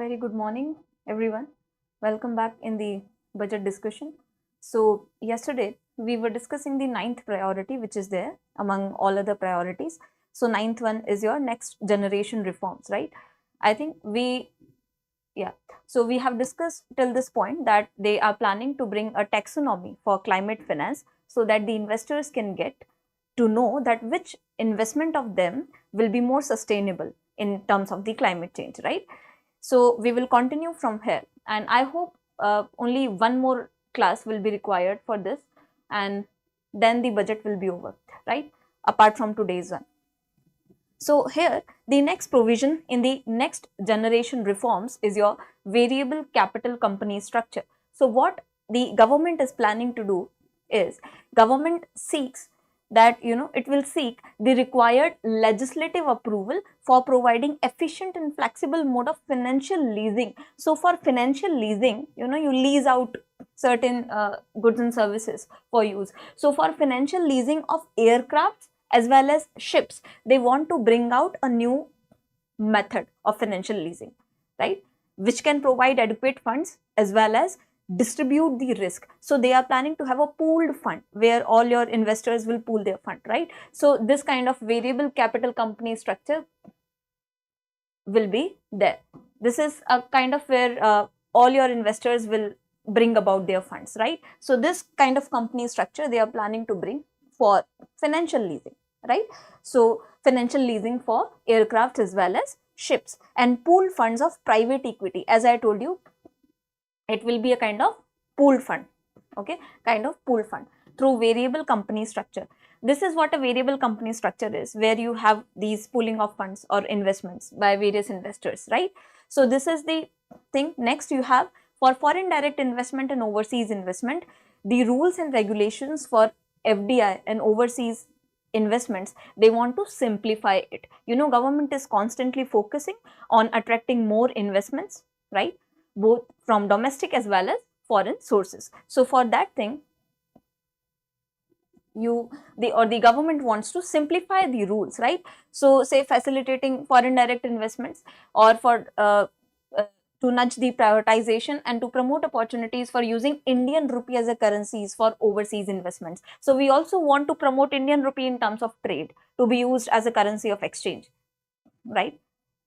Very good morning, everyone. Welcome back in the budget discussion. So, yesterday we were discussing the ninth priority, which is there among all other priorities. So, ninth one is your next generation reforms, right? I think so we have discussed till this point that they are planning to bring a taxonomy for climate finance so that the investors can get to know that which investment of them will be more sustainable in terms of the climate change, right? So we will continue from here, and I hope only one more class will be required for this, and then the budget will be over, right? Apart from today's one. So here, the next provision in the next generation reforms is your variable capital company structure. So what the government is planning to do is, government seeks that it will seek the required legislative approval for providing efficient and flexible mode of financial leasing. So for financial leasing, you lease out certain goods and services for use. So for financial leasing of aircrafts as well as ships, they want to bring out a new method of financial leasing, right, which can provide adequate funds as well as distribute the risk. So they are planning to have a pooled fund where all your investors will pool their fund, right? So this kind of variable capital company structure will be there. This is a kind of where all your investors will bring about their funds, right? So this kind of company structure they are planning to bring for financial leasing, right? So financial leasing for aircraft as well as ships, and pooled funds of private equity. As I told you, it will be a kind of pooled fund, okay, kind of pooled fund through variable company structure. This is what a variable company structure is, where you have these pooling of funds or investments by various investors, right? So this is the thing. Next, you have for foreign direct investment and overseas investment, the rules and regulations for FDI and overseas investments, they want to simplify it. Government is constantly focusing on attracting more investments, right, both from domestic as well as foreign sources. So for that thing, the government wants to simplify the rules, right? So say facilitating foreign direct investments, or for to nudge the privatization and to promote opportunities for using Indian rupee as a currencies for overseas investments. So we also want to promote Indian rupee in terms of trade to be used as a currency of exchange, right,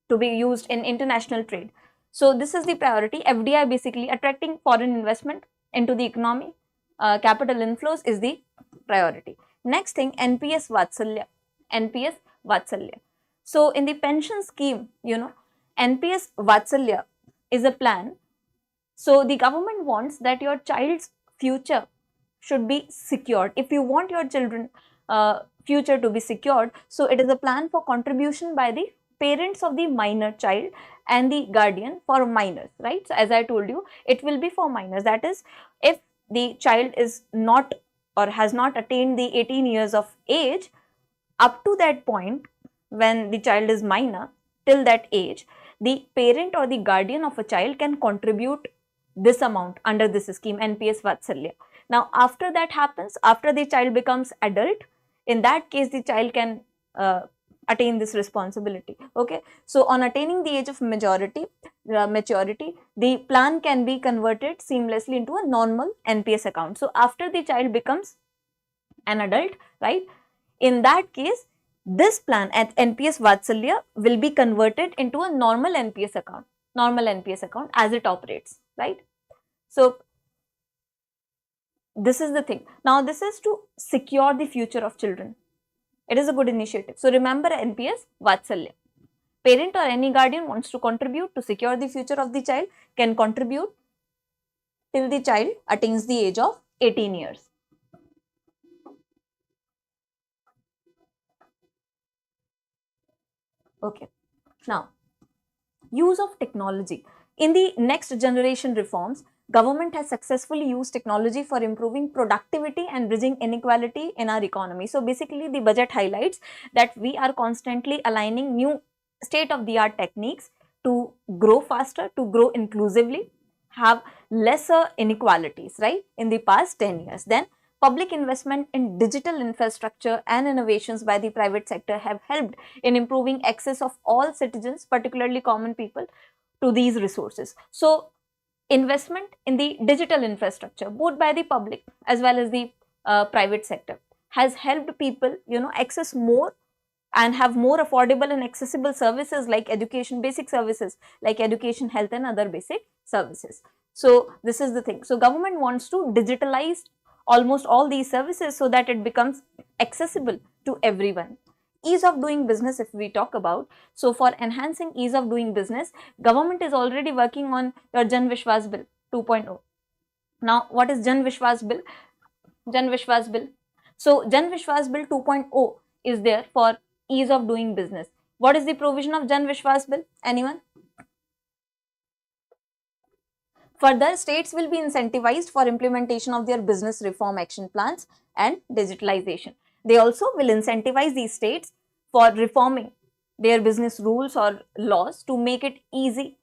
to be used in international trade. So this is the priority. FDI, basically attracting foreign investment into the economy, capital inflows is the priority. Next thing, NPS Vatsalya. NPS Vatsalya. So in the pension scheme, NPS Vatsalya is a plan. So the government wants that your child's future should be secured. If you want your children future to be secured, so it is a plan for contribution by the parents of the minor child and the guardian for minors, right? So as I told you, it will be for minors. That is, if the child is not or has not attained the 18 years of age, up to that point when the child is minor, till that age, the parent or the guardian of a child can contribute this amount under this scheme, NPS Vatsalya. Now after that happens, after the child becomes adult, in that case the child can attain this responsibility, okay? So on attaining the age of maturity, the plan can be converted seamlessly into a normal NPS account. So after the child becomes an adult, right, in that case this plan at NPS Vatsalya will be converted into a normal NPS account as it operates, right? So this is the thing. Now this is to secure the future of children. It is a good initiative. So remember NPS Vatsalya. Parent or any guardian wants to contribute to secure the future of the child, can contribute till the child attains the age of 18 years. Okay. Now, use of technology. In the next generation reforms, government has successfully used technology for improving productivity and bridging inequality in our economy. So basically the budget highlights that we are constantly aligning new state-of-the-art techniques to grow faster, to grow inclusively, have lesser inequalities, right, in the past 10 years. Then public investment in digital infrastructure and innovations by the private sector have helped in improving access of all citizens, particularly common people, to these resources. So investment in the digital infrastructure, both by the public as well as the private sector, has helped people, access more and have more affordable and accessible services like education, basic services like education, health and other basic services. So this is the thing. So government wants to digitalize almost all these services so that it becomes accessible to everyone. Ease of doing business, if we talk about, so for enhancing ease of doing business, government is already working on your Jan Vishwas Bill 2.0. Now what is Jan Vishwas Bill? Jan Vishwas Bill. So Jan Vishwas Bill 2.0 is there for ease of doing business. What is the provision of Jan Vishwas Bill? Anyone? Further, states will be incentivized for implementation of their business reform action plans and digitalization. They also will incentivize these states for reforming their business rules or laws to make it easy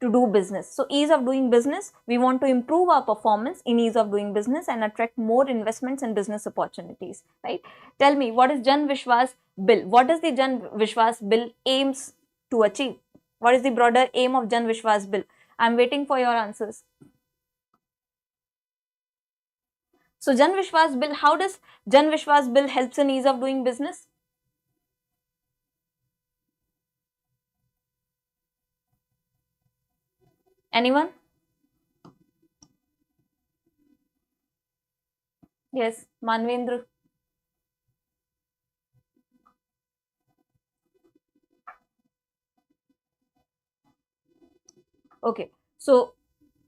to do business. So ease of doing business, we want to improve our performance in ease of doing business and attract more investments and business opportunities, right? Tell me, what is Jan Vishwas Bill? What does the Jan Vishwas Bill aims to achieve? What is the broader aim of Jan Vishwas Bill? I am waiting for your answers. So Jan Vishwas Bill, how does Jan Vishwas Bill helps in ease of doing business? Anyone? Yes, Manvendra. Okay, so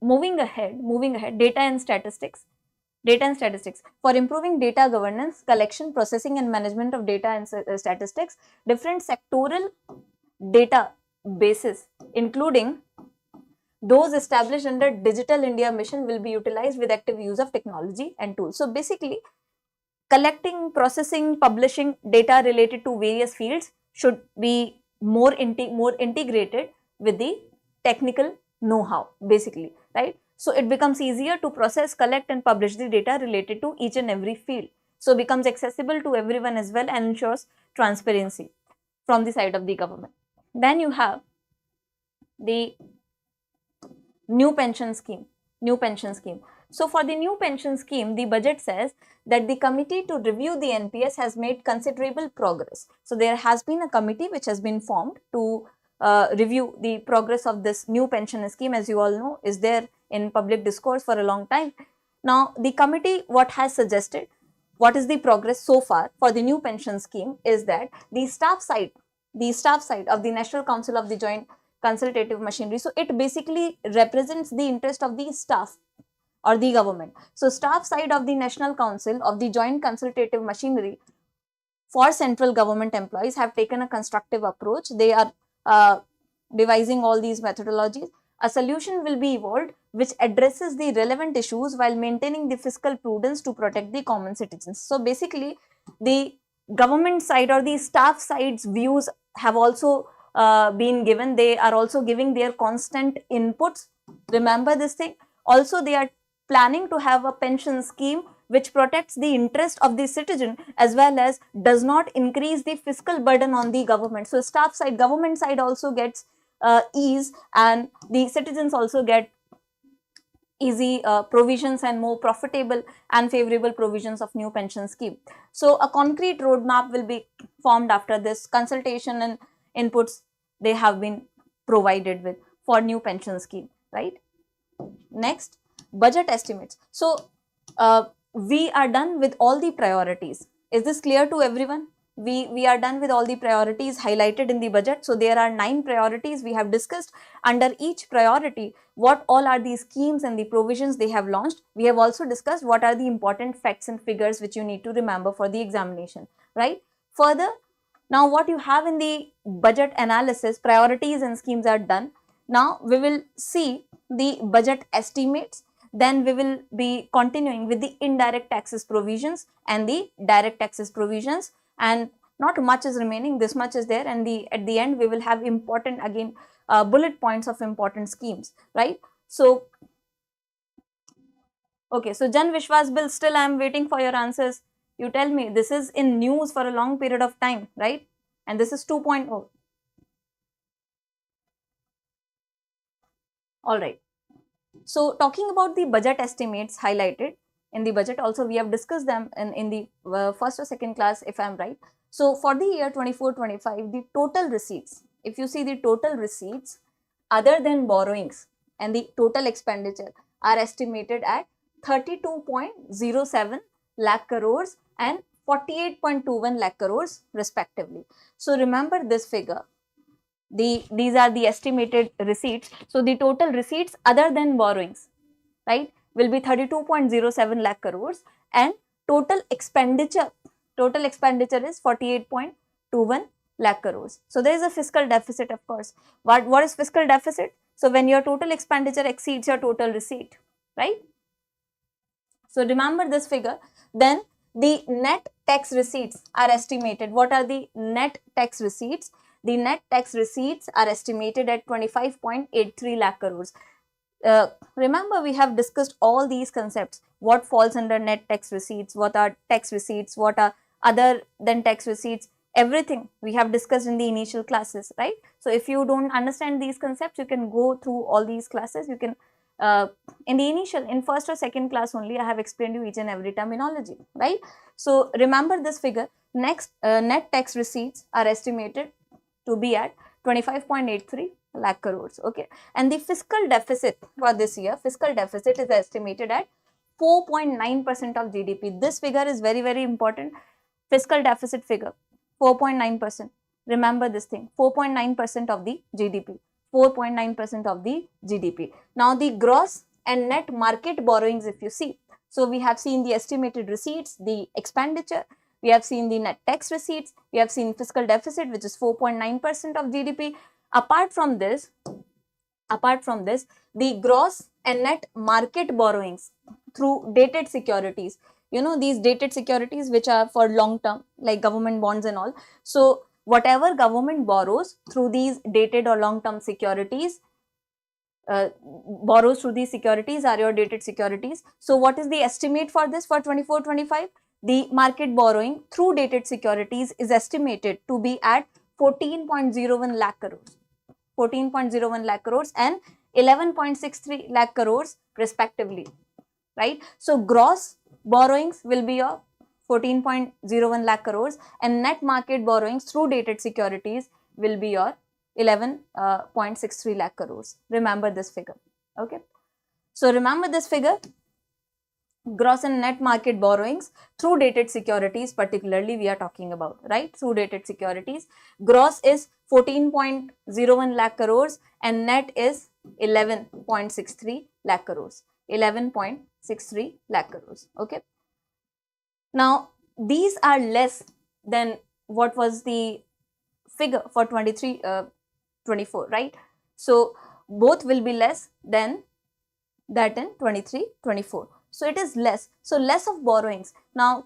moving ahead, data and statistics. Data and statistics. For improving data governance, collection, processing and management of data and statistics, different sectoral data bases, including those established under Digital India Mission, will be utilized with active use of technology and tools. So basically, collecting, processing, publishing data related to various fields should be more integrated with the technical know-how, basically, right? So it becomes easier to process, collect and publish the data related to each and every field. So becomes accessible to everyone as well and ensures transparency from the side of the government. Then you have the new pension scheme. So for the new pension scheme, the budget says that the committee to review the NPS has made considerable progress. So there has been a committee which has been formed to review the progress of this new pension scheme, as you all know, is there in public discourse for a long time. Now the committee, what has suggested, what is the progress so far for the new pension scheme, is that the staff side of the National Council of the Joint Consultative Machinery, so it basically represents the interest of the staff or the government. So staff side of the National Council of the Joint Consultative Machinery for central government employees have taken a constructive approach. They are devising all these methodologies. A solution will be evolved which addresses the relevant issues while maintaining the fiscal prudence to protect the common citizens. So basically, the government side or the staff side's views have also been given. They are also giving their constant inputs. Remember this thing. Also, they are planning to have a pension scheme which protects the interest of the citizen as well as does not increase the fiscal burden on the government. So staff side, government side also gets ease, and the citizens also get easy provisions and more profitable and favorable provisions of new pension scheme. So a concrete roadmap will be formed after this consultation and inputs they have been provided with for new pension scheme, right? Next, budget estimates. So we are done with all the priorities. Is this clear to everyone? We are done with all the priorities highlighted in the budget. So there are 9 priorities we have discussed. Under each priority, what all are the schemes and the provisions they have launched. We have also discussed what are the important facts and figures which you need to remember for the examination, right? Further, now what you have in the budget analysis, priorities and schemes are done. Now we will see the budget estimates. Then we will be continuing with the indirect taxes provisions and the direct taxes provisions, and not much is remaining, this much is there, and at the end we will have important again bullet points of important schemes, right? So okay, so Jan Vishwas Bill, still I am waiting for your answers. You tell me, this is in news for a long period of time, right? And this is 2.0. Alright. So talking about the budget estimates highlighted in the budget, also we have discussed them in the first or second class if I am right. So for the year 24-25, the total receipts, if you see the total receipts other than borrowings and the total expenditure are estimated at 32.07 lakh crores and 48.21 lakh crores respectively. So remember this figure. These are the estimated receipts. So the total receipts other than borrowings, right, will be 32.07 lakh crores and total expenditure is 48.21 lakh crores. So there is a fiscal deficit, of course. What is fiscal deficit? So when your total expenditure exceeds your total receipt, right? So remember this figure. Then the net tax receipts are estimated. What are the net tax receipts? The net tax receipts are estimated at 25.83 lakh crores. Remember, we have discussed all these concepts. What falls under net tax receipts, what are tax receipts, what are other than tax receipts, everything we have discussed in the initial classes, right? So if you don't understand these concepts, you can go through all these classes. You can in first or second class only, I have explained you each and every terminology, right? So remember this figure. Next, net tax receipts are estimated to be at 25.83 lakh crores, okay? And the fiscal deficit for this year, fiscal deficit is estimated at 4.9% of GDP. This figure is very, very important. Fiscal deficit figure, 4.9%. Remember this thing, 4.9% of the GDP. 4.9% of the GDP. Now the gross and net market borrowings, if you see, so we have seen the estimated receipts, the expenditure, we have seen the net tax receipts, we have seen fiscal deficit, which is 4.9% of GDP. Apart from this, the gross and net market borrowings through dated securities, you know, these dated securities which are for long term, like government bonds and all. So whatever government borrows through these dated or long term securities, are your dated securities. So what is the estimate for this for 24-25? The market borrowing through dated securities is estimated to be at 14.01 lakh crores. 14.01 lakh crores and 11.63 lakh crores respectively, right? So gross borrowings will be of 14.01 lakh crores and net market borrowings through dated securities will be your 11.63 lakh crores. Remember this figure, okay? So remember this figure, gross and net market borrowings through dated securities particularly we are talking about, right? Through dated securities, gross is 14.01 lakh crores and net is 11.63 lakh crores. 11.63 lakh crores, okay? Now these are less than what was the figure for 23-24, right? So both will be less than that in 23-24. So it is less. So less of borrowings. Now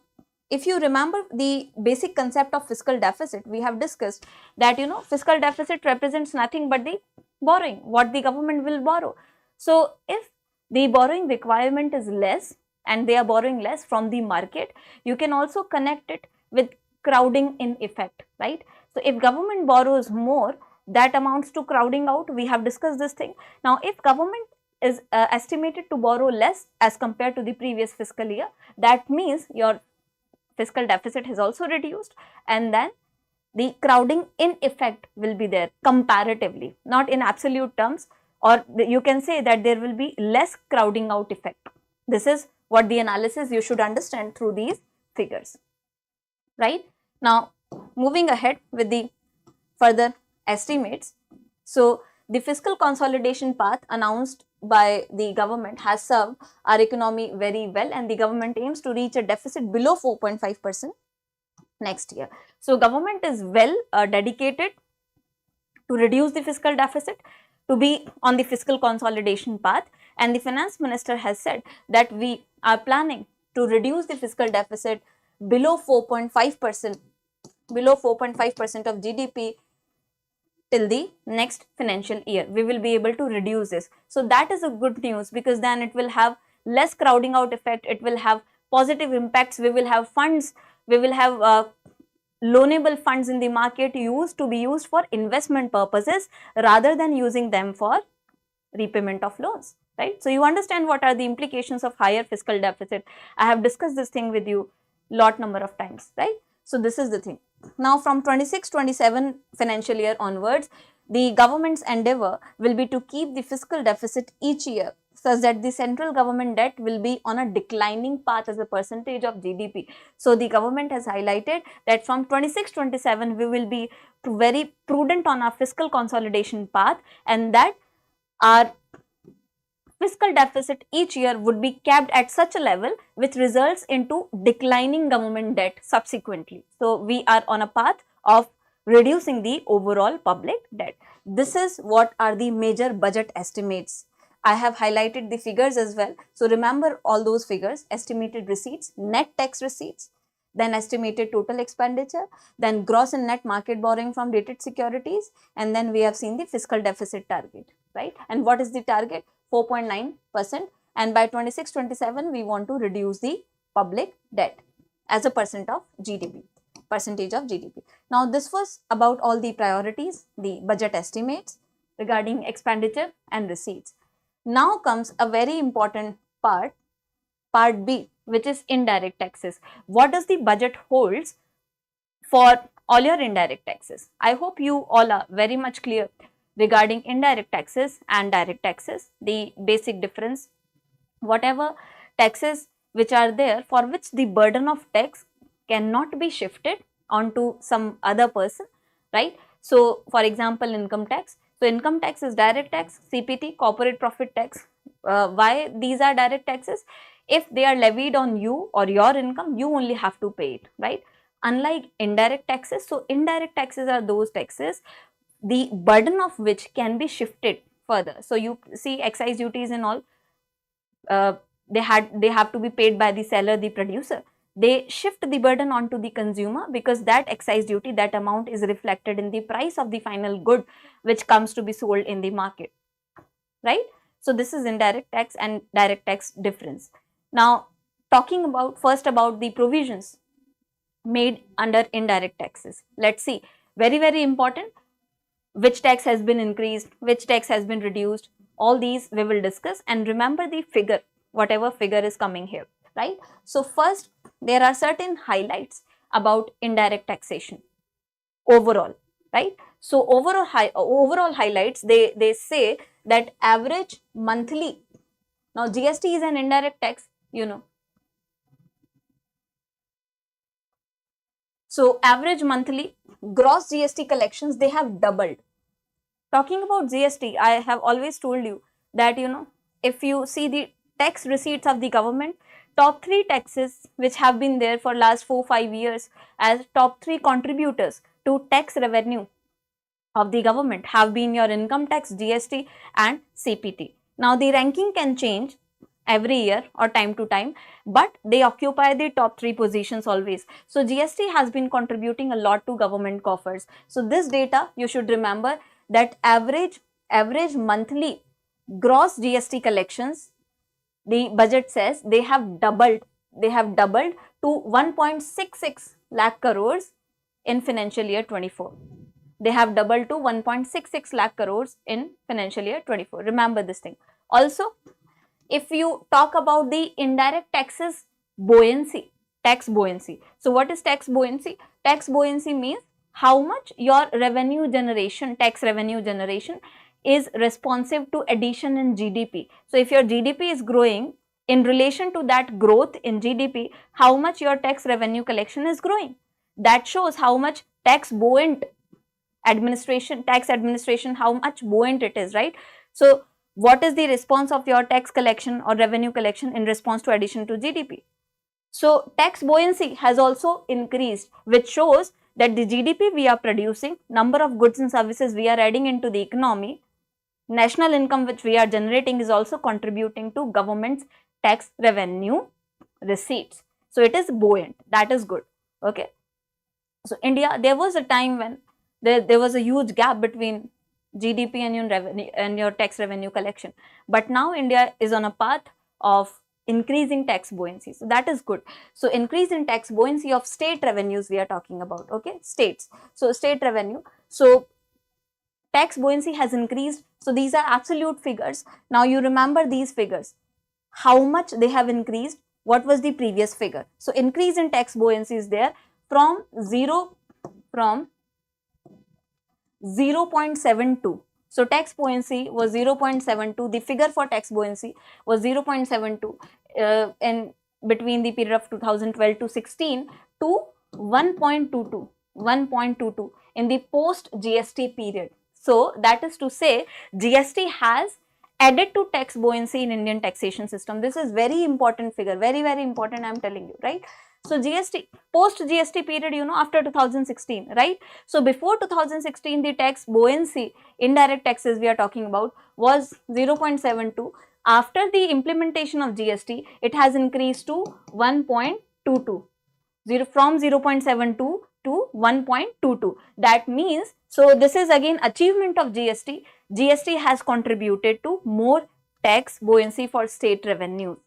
if you remember the basic concept of fiscal deficit, we have discussed that, you know, fiscal deficit represents nothing but the borrowing, what the government will borrow. So if the borrowing requirement is less and they are borrowing less from the market, you can also connect it with crowding in effect, right? So if government borrows more, that amounts to crowding out. We have discussed this thing. Now if government is estimated to borrow less as compared to the previous fiscal year, that means your fiscal deficit has also reduced, and then the crowding in effect will be there comparatively, not in absolute terms, or you can say that there will be less crowding out effect. This is what the analysis you should understand through these figures, right? Now moving ahead with the further estimates. So the fiscal consolidation path announced by the government has served our economy very well, and the government aims to reach a deficit below 4.5% next year. So government is well dedicated to reduce the fiscal deficit, to be on the fiscal consolidation path, and the finance minister has said that we are planning to reduce the fiscal deficit below 4.5%, of GDP till the next financial year. We will be able to reduce this. So that is a good news, because then it will have less crowding out effect, it will have positive impacts, we will have funds, we will have loanable funds in the market to be used for investment purposes rather than using them for repayment of loans, right? So you understand what are the implications of higher fiscal deficit. I have discussed this thing with you lot number of times, right? So this is the thing. Now from 26-27 financial year onwards, the government's endeavor will be to keep the fiscal deficit each year such that the central government debt will be on a declining path as a percentage of GDP. So the government has highlighted that from 26-27 we will be very prudent on our fiscal consolidation path, and that our fiscal deficit each year would be capped at such a level which results into declining government debt subsequently. So we are on a path of reducing the overall public debt. This is what are the major budget estimates. I have highlighted the figures as well. So remember all those figures: estimated receipts, net tax receipts, then estimated total expenditure, then gross and net market borrowing from dated securities, and then we have seen the fiscal deficit target, right? And what is the target? 4.9%, and by 26-27 we want to reduce the public debt as a percentage of GDP. Now this was about all the priorities, the budget estimates regarding expenditure and receipts. Now comes a very important part B, which is indirect taxes. What does the budget holds for all your indirect taxes? I hope you all are very much clear regarding indirect taxes and direct taxes, the basic difference, whatever taxes which are there for which the burden of tax cannot be shifted onto some other person, right? So for example, income tax. So income tax is direct tax, CPT, corporate profit tax. Why these are direct taxes? If they are levied on you or your income, you only have to pay it, right? Unlike indirect taxes, so indirect taxes are those taxes the burden of which can be shifted further. So you see excise duties and all, they have to be paid by the seller, the producer. They shift the burden onto the consumer because that excise duty, that amount is reflected in the price of the final good which comes to be sold in the market, right? So this is indirect tax and direct tax difference. Now talking about first about the provisions made under indirect taxes. Let's see, very important, which tax has been increased, which tax has been reduced, all these we will discuss, and remember the figure, whatever figure is coming here, right? So first there are certain highlights about indirect taxation overall, right? So overall highlights, they say that average monthly, now GST is an indirect tax, you know. So average monthly gross GST collections, they have doubled. Talking about GST, I have always told you that, you know, if you see the tax receipts of the government, top 3 taxes which have been there for last 4-5 years as top 3 contributors to tax revenue of the government have been your income tax, GST and CPT. Now the ranking can change every year or time to time, but they occupy the top 3 positions always. So GST has been contributing a lot to government coffers. So this data you should remember, that average monthly gross GST collections, the budget says they have doubled to 1.66 lakh crores in financial year 24. They have doubled to 1.66 lakh crores in financial year 24. Remember this thing. Also, if you talk about the indirect taxes buoyancy, tax buoyancy. So what is tax buoyancy? Tax buoyancy means how much your revenue generation, tax revenue generation is responsive to addition in GDP. So if your GDP is growing, in relation to that growth in GDP, how much your tax revenue collection is growing. That shows how much tax administration, how much buoyant it is, right? So what is the response of your tax collection or revenue collection in response to addition to GDP? So tax buoyancy has also increased, which shows that the GDP we are producing, number of goods and services we are adding into the economy, national income which we are generating is also contributing to government's tax revenue receipts. So it is buoyant, that is good, okay. So India, there was a time when there was a huge gap between GDP and your revenue and your tax revenue collection, but now India is on a path of increasing tax buoyancy. So that is good. So increase in tax buoyancy of state revenues we are talking about, okay, states. So state revenue. So tax buoyancy has increased. So these are absolute figures. Now you remember these figures, how much they have increased, what was the previous figure. So increase in tax buoyancy is there from 0.72. So tax buoyancy was 0.72. The figure for tax buoyancy was 0.72 in between the period of 2012 to 16 to 1.22 in the post GST period. So that is to say, GST has added to tax buoyancy in Indian taxation system. This is very important figure, very important, I am telling you, right? So GST, post GST period, you know, after 2016, right? So before 2016, the tax buoyancy, indirect taxes we are talking about, was 0.72. After the implementation of GST, it has increased to 1.22, from 0.72 to 1.22. That means, so this is again achievement of GST. GST has contributed to more tax buoyancy for state revenues,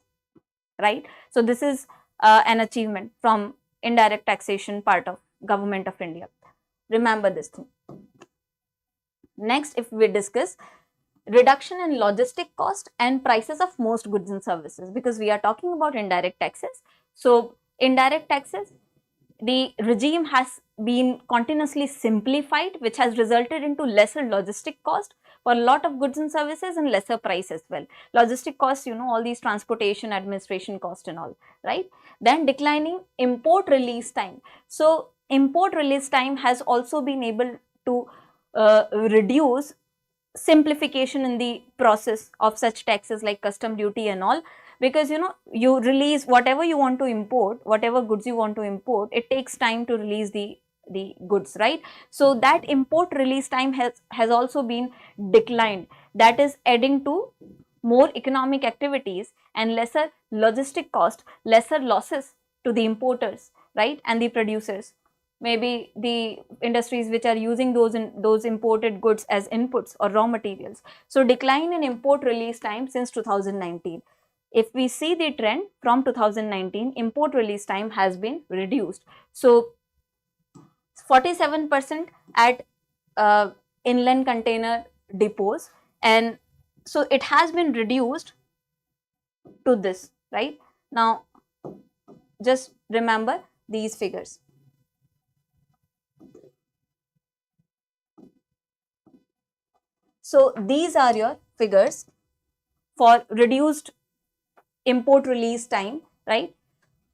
right? So this is an achievement from indirect taxation part of Government of India. Remember this thing. Next, if we discuss reduction in logistic cost and prices of most goods and services, because we are talking about indirect taxes. So indirect taxes, the regime has been continuously simplified, which has resulted into lesser logistic cost for a lot of goods and services and lesser price as well. Logistic costs, you know, all these transportation, administration cost and all, right? Then declining import release time. So import release time has also been able to reduce simplification in the process of such taxes like custom duty and all, because you know, you release whatever you want to import, whatever goods you want to import, it takes time to release the goods, right? So that import release time has also been declined. That is adding to more economic activities and lesser logistic cost, lesser losses to the importers, right, and the producers. Maybe the industries which are using those imported goods as inputs or raw materials. So decline in import release time since 2019. If we see the trend from 2019, import release time has been reduced. So 47% at inland container depots, and so it has been reduced to this, right? Now just remember these figures. So these are your figures for reduced import release time, right?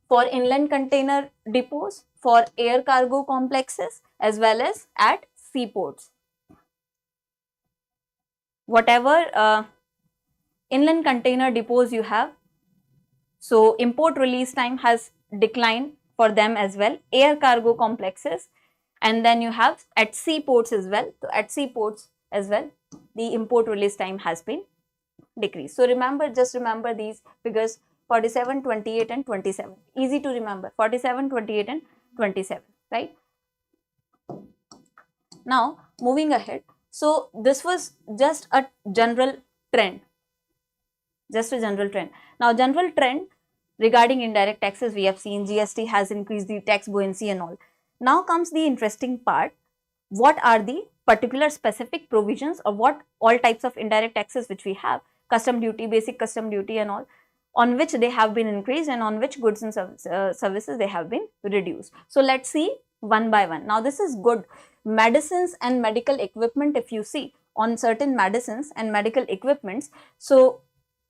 For inland container depots, for air cargo complexes, as well as at seaports. Whatever inland container depots you have, so import release time has declined for them as well, air cargo complexes, and then you have at seaports as well. So at seaports as well, the import release time has been decreased. So remember, just remember these figures 47, 28 and 27. Easy to remember, 47, 28 and 27, right? Now moving ahead. So this was just a general trend, just a general trend. Now general trend regarding indirect taxes, we have seen GST has increased the tax buoyancy and all. Now comes the interesting part. What are the particular specific provisions or what all types of indirect taxes which we have? Custom duty, basic custom duty and all, on which they have been increased and on which goods and services they have been reduced. So let's see one by one. Now this is good. Medicines and medical equipment, if you see on certain medicines and medical equipments, so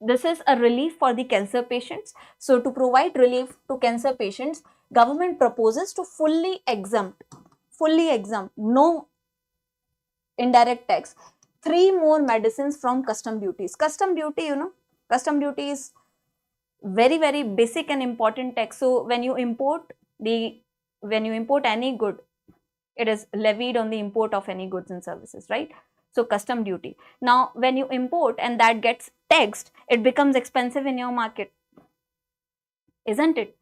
this is a relief for the cancer patients. So to provide relief to cancer patients, government proposes to fully exempt, no indirect tax, 3 more medicines from custom duties. Custom duty, you know, custom duty is very basic and important tax. So when you import any good, it is levied on the import of any goods and services, right? So custom duty. Now when you import and that gets taxed, it becomes expensive in your market, isn't it?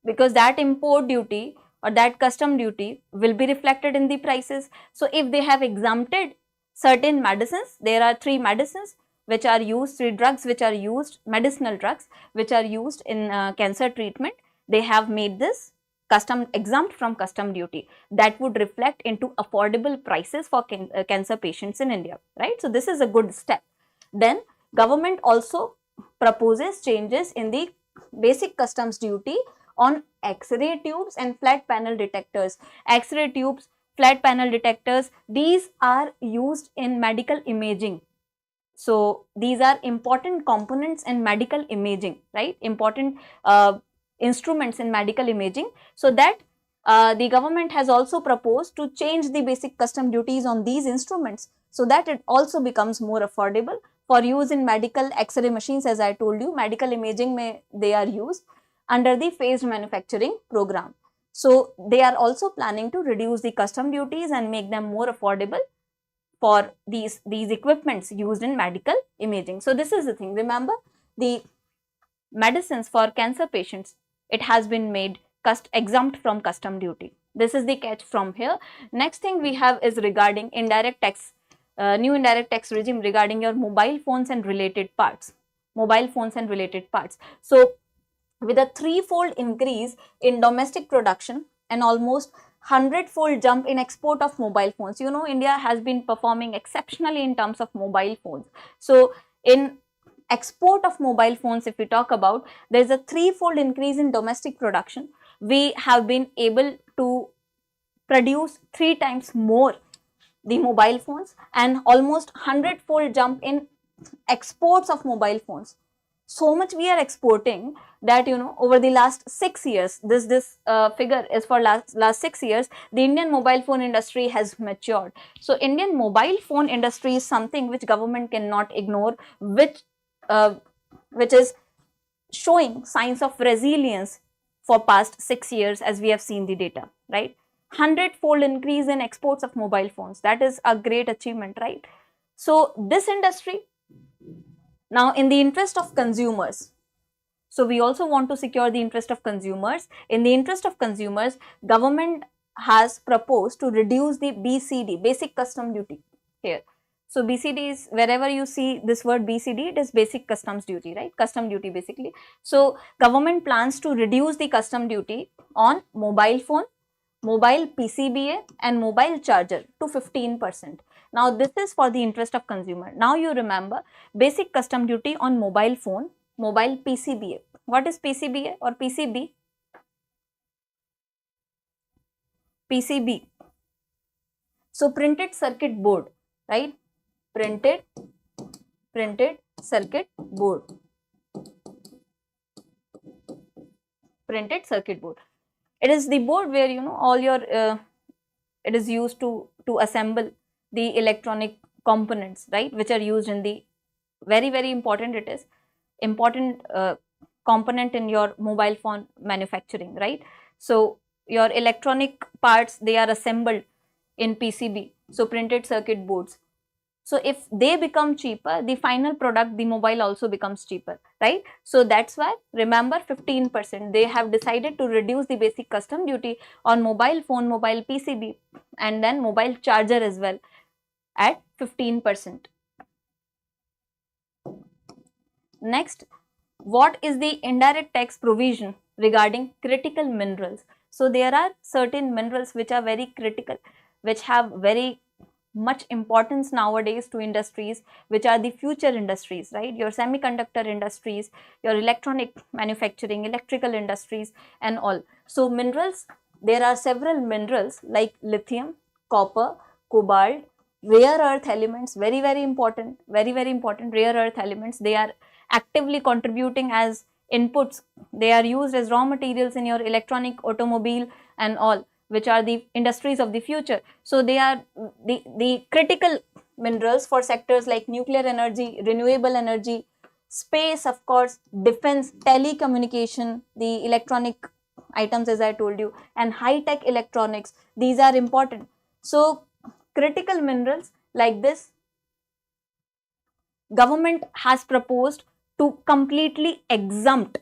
Because that import duty or that custom duty will be reflected in the prices. So if they have exempted certain medicines, there are 3 medicines which are used, 3 drugs which are used, medicinal drugs which are used in cancer treatment, they have made this exempt from custom duty, that would reflect into affordable prices for cancer patients in India, right? So this is a good step. Then government also proposes changes in the basic customs duty on X-ray tubes and flat panel detectors. X-ray tubes, flat panel detectors, these are used in medical imaging. So these are important components in medical imaging, right? Important instruments in medical imaging. So that the government has also proposed to change the basic custom duties on these instruments so that it also becomes more affordable for use in medical X-ray machines. As I told you, medical imaging they are used under the phased manufacturing program. So they are also planning to reduce the custom duties and make them more affordable for these equipments used in medical imaging. So this is the thing. Remember, the medicines for cancer patients, it has been made exempt from custom duty. This is the catch from here. Next thing we have is regarding indirect tax, new indirect tax regime regarding your mobile phones and related parts. Mobile phones and related parts. So with a threefold increase in domestic production and almost 100-fold jump in export of mobile phones. You know, India has been performing exceptionally in terms of mobile phones. So in export of mobile phones, if we talk about, there is a threefold increase in domestic production. We have been able to produce 3 times more the mobile phones and almost 100-fold jump in exports of mobile phones. So much we are exporting that, you know, over the last 6 years, this figure is for last 6 years, the Indian mobile phone industry has matured. So Indian mobile phone industry is something which government cannot ignore, which is showing signs of resilience for past 6 years, as we have seen the data, right? 100-fold increase in exports of mobile phones. That is a great achievement, right? So this industry, now in the interest of consumers, so we also want to secure the interest of consumers. In the interest of consumers, government has proposed to reduce the BCD, basic custom duty here. So BCD is, wherever you see this word BCD, it is basic customs duty, right? Custom duty basically. So government plans to reduce the custom duty on mobile phone, mobile PCBA and mobile charger to 15%. Now this is for the interest of consumer. Now you remember, basic custom duty on mobile phone, mobile PCBA. What is PCBA or PCB? PCB. So printed circuit board, right? Printed circuit board. Printed circuit board. It is the board where, you know, all your it is used to assemble the electronic components, right, which are used in the very important, it is important component in your mobile phone manufacturing, right? So your electronic parts, they are assembled in PCB, so printed circuit boards. So if they become cheaper, the final product, the mobile, also becomes cheaper, right? So that's why, remember, 15%, they have decided to reduce the basic custom duty on mobile phone, mobile PCB and then mobile charger as well at 15%. Next, what is the indirect tax provision regarding critical minerals? So there are certain minerals which are very critical, which have very much importance nowadays to industries, which are the future industries, right? Your semiconductor industries, your electronic manufacturing, electrical industries and all. So minerals, there are several minerals like lithium, copper, cobalt, rare earth elements, very important, very important rare earth elements. They are actively contributing as inputs. They are used as raw materials in your electronic, automobile and all, which are the industries of the future. So they are the critical minerals for sectors like nuclear energy, renewable energy, space, of course, defense, telecommunication, the electronic items, as I told you, and high-tech electronics. These are important. So critical minerals like this, government has proposed to completely exempt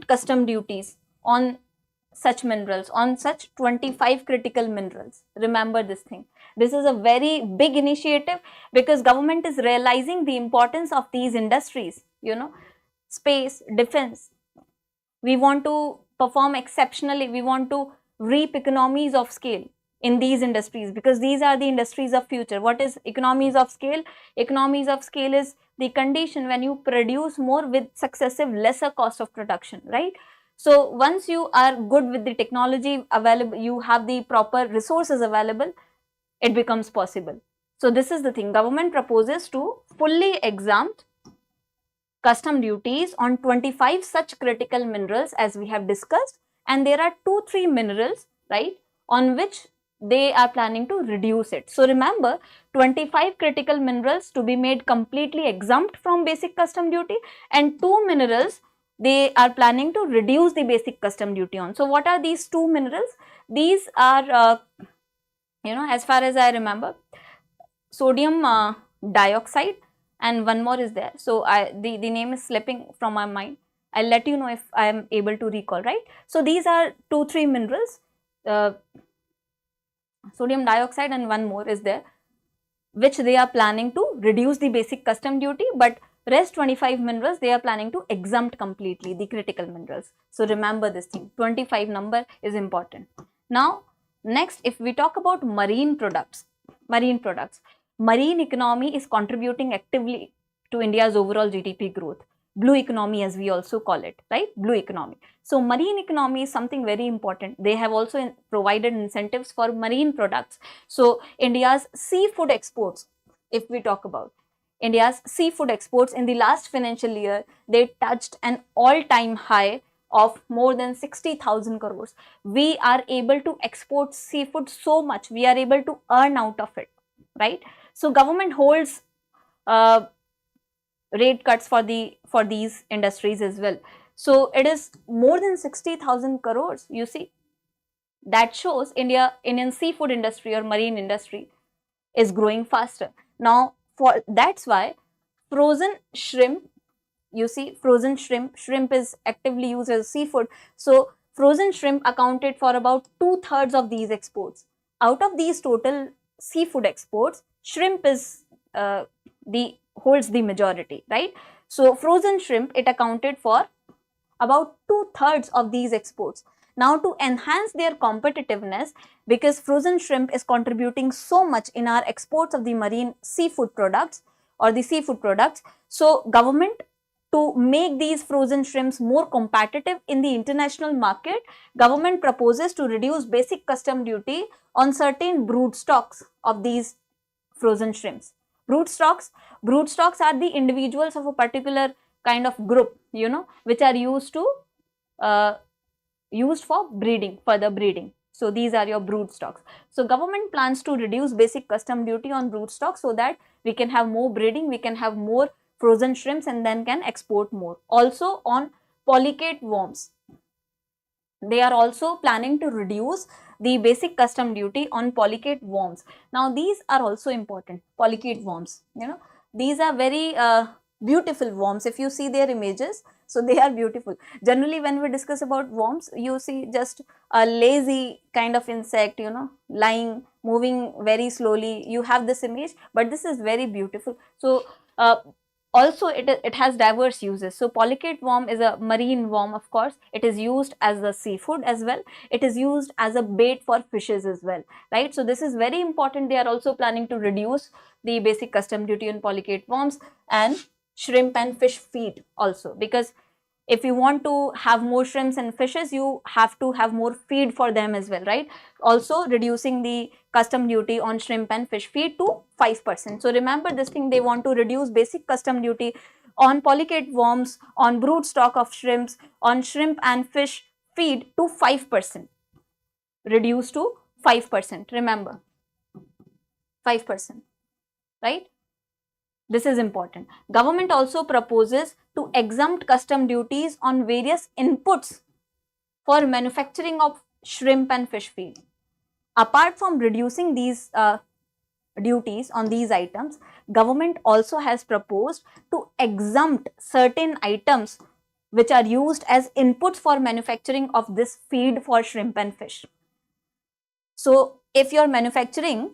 custom duties on such minerals, on such 25 critical minerals. Remember this thing. This is a very big initiative because government is realizing the importance of these industries, you know, space, defense. We want to perform exceptionally, we want to reap economies of scale in these industries, because these are the industries of future. What is economies of scale? Economies of scale is the condition when you produce more with successive lesser cost of production, right? So once you are good with the technology available, you have the proper resources available, it becomes possible. So this is the thing, government proposes to fully exempt custom duties on 25 such critical minerals as we have discussed, and there are 2-3 minerals, right, on which they are planning to reduce it. So remember, 25 critical minerals to be made completely exempt from basic custom duty, and 2 minerals they are planning to reduce the basic custom duty on. So what are these 2 minerals? These are as far as I remember, sodium dioxide, and one more is there. So the name is slipping from my mind. I'll let you know if I am able to recall, right? So these are 2-3 minerals, sodium dioxide and one more is there, which they are planning to reduce the basic custom duty, but rest 25 minerals they are planning to exempt completely, the critical minerals. So remember this thing, 25 number is important. Now next, if we talk about marine products, marine economy is contributing actively to India's overall GDP growth. Blue economy, as we also call it, right? Blue economy. So marine economy is something very important. They have also provided incentives for marine products. So India's seafood exports, if we talk about India's seafood exports in the last financial year, they touched an all-time high of more than 60,000 crores. We are able to export seafood so much, we are able to earn out of it, right? So government holds rate cuts for these industries as well. So it is more than 60,000 crores, you see. That shows Indian seafood industry or marine industry is growing faster. Now that's why frozen shrimp, you see, frozen shrimp is actively used as seafood. So frozen shrimp accounted for about 2/3 of these exports. Out of these total seafood exports, shrimp is holds the majority, right? So frozen shrimp, it accounted for about 2/3 of these exports. Now to enhance their competitiveness, because frozen shrimp is contributing so much in our exports of the marine seafood products or the seafood products, so government, to make these frozen shrimps more competitive in the international market, government proposes to reduce basic custom duty on certain brood stocks of these frozen shrimps. Brood stocks are the individuals of a particular kind of group, which are used for breeding, further breeding. So these are your brood stocks. So government plans to reduce basic custom duty on brood stocks so that we can have more breeding, we can have more frozen shrimps, and then can export more. Also on polychaete worms, they are also planning to reduce the basic custom duty on polychaete worms. Now these are also important, polychaete worms, these are very beautiful worms. If you see their images, so they are beautiful. Generally when we discuss about worms, you see just a lazy kind of insect, lying, moving very slowly, you have this image, but this is very beautiful. So also it has diverse uses. So polychaete worm is a marine worm, of course. It is used as a seafood as well. It is used as a bait for fishes as well, right? So this is very important. They are also planning to reduce the basic custom duty on polychaete worms and shrimp and fish feed also, because if you want to have more shrimps and fishes, you have to have more feed for them as well, right? Also reducing the custom duty on shrimp and fish feed to 5%. So remember this thing, they want to reduce basic custom duty on polychaete worms, on brood stock of shrimps, on shrimp and fish feed to 5%. Reduce to 5%, remember, 5%, right? This is important. Government also proposes to exempt custom duties on various inputs for manufacturing of shrimp and fish feed. Apart from reducing these duties on these items, government also has proposed to exempt certain items which are used as inputs for manufacturing of this feed for shrimp and fish. So if your manufacturing